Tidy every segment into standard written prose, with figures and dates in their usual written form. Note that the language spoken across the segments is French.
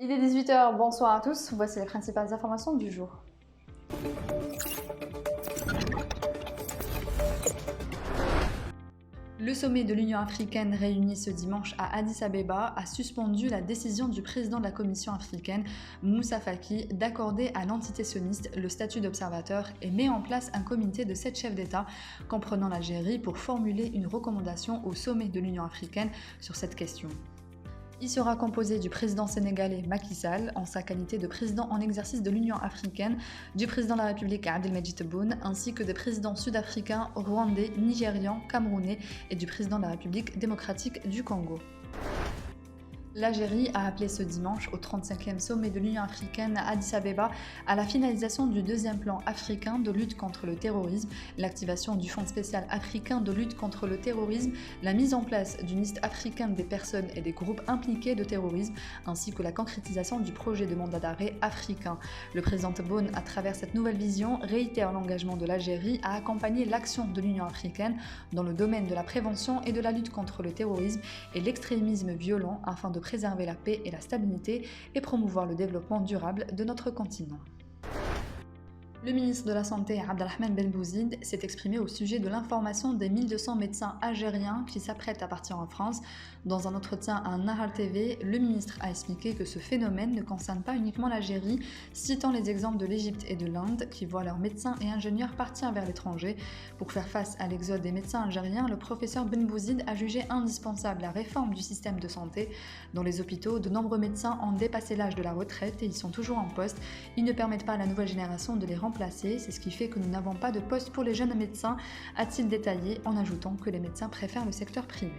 Il est 18 h, bonsoir à tous, voici les principales informations du jour. Le sommet de l'Union africaine réuni ce dimanche à Addis Abeba a suspendu la décision du président de la Commission africaine, Moussa Faki, d'accorder à l'entité sioniste le statut d'observateur et met en place un comité de 7 chefs d'État comprenant l'Algérie pour formuler une recommandation au sommet de l'Union africaine sur cette question. Il sera composé du président sénégalais Macky Sall, en sa qualité de président en exercice de l'Union africaine, du président de la République Abdelmadjid Tebboune, ainsi que des présidents sud-africains, rwandais, nigérians, camerounais et du président de la République démocratique du Congo. L'Algérie a appelé ce dimanche au 35e sommet de l'Union africaine à Addis Abeba à la finalisation du deuxième plan africain de lutte contre le terrorisme, l'activation du Fonds spécial africain de lutte contre le terrorisme, la mise en place d'une liste africaine des personnes et des groupes impliqués de terrorisme, ainsi que la concrétisation du projet de mandat d'arrêt africain. Le président Tebboune, à travers cette nouvelle vision, réitère l'engagement de l'Algérie à accompagner l'action de l'Union africaine dans le domaine de la prévention et de la lutte contre le terrorisme et l'extrémisme violent afin de préserver la paix et la stabilité et promouvoir le développement durable de notre continent. Le ministre de la Santé, Abdelrahman Ben Bouzid, s'est exprimé au sujet de l'information des 1200 médecins algériens qui s'apprêtent à partir en France. Dans un entretien à Nahar TV, le ministre a expliqué que ce phénomène ne concerne pas uniquement l'Algérie, citant les exemples de l'Égypte et de l'Inde qui voient leurs médecins et ingénieurs partir vers l'étranger. Pour faire face à l'exode des médecins algériens, le professeur Ben Bouzid a jugé indispensable la réforme du système de santé. Dans les hôpitaux, de nombreux médecins ont dépassé l'âge de la retraite et ils sont toujours en poste. Ils ne permettent pas à la nouvelle génération de les remplacer. C'est ce qui fait que nous n'avons pas de poste pour les jeunes médecins, a-t-il détaillé en ajoutant que les médecins préfèrent le secteur privé.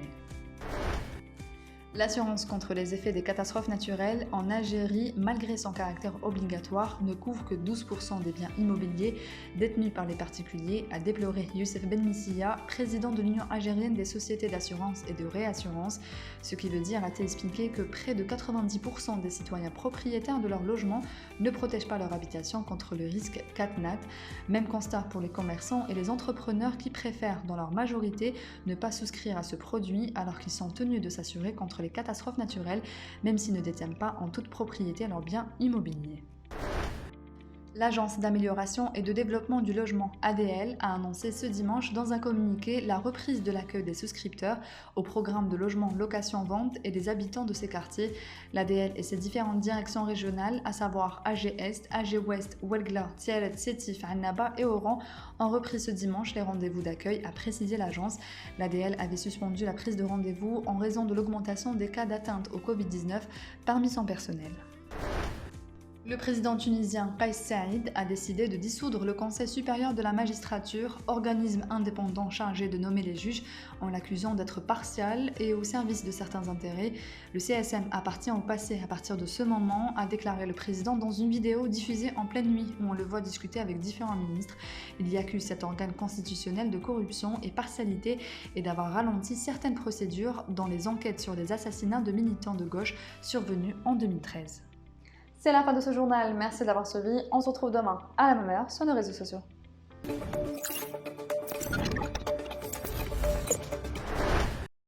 L'assurance contre les effets des catastrophes naturelles en Algérie, malgré son caractère obligatoire, ne couvre que 12% des biens immobiliers détenus par les particuliers, a déploré Youssef Ben Missia, président de l'Union algérienne des sociétés d'assurance et de réassurance, ce qui veut dire, a-t-il expliqué, que près de 90% des citoyens propriétaires de leur logement ne protègent pas leur habitation contre le risque CatNat. Même constat pour les commerçants et les entrepreneurs qui préfèrent, dans leur majorité, ne pas souscrire à ce produit alors qu'ils sont tenus de s'assurer contre les catastrophes naturelles, même s'ils ne détiennent pas en toute propriété leurs biens immobiliers. L'Agence d'amélioration et de développement du logement ADL a annoncé ce dimanche dans un communiqué la reprise de l'accueil des souscripteurs au programme de logement location-vente et des habitants de ces quartiers. L'ADL et ses différentes directions régionales, à savoir AG Est, AG Ouest, Ouelgla, Tialet, Sétif, Annaba et Oran, ont repris ce dimanche les rendez-vous d'accueil, a précisé l'agence. L'ADL avait suspendu la prise de rendez-vous en raison de l'augmentation des cas d'atteinte au Covid-19 parmi son personnel. Le président tunisien Kais Saïd a décidé de dissoudre le Conseil supérieur de la magistrature, organisme indépendant chargé de nommer les juges, en l'accusant d'être partial et au service de certains intérêts. Le CSM appartient au passé à partir de ce moment, a déclaré le président dans une vidéo diffusée en pleine nuit où on le voit discuter avec différents ministres. Il y accuse cet organe constitutionnel de corruption et partialité et d'avoir ralenti certaines procédures dans les enquêtes sur les assassinats de militants de gauche survenus en 2013. C'est la fin de ce journal, merci d'avoir suivi, on se retrouve demain à la même heure sur nos réseaux sociaux.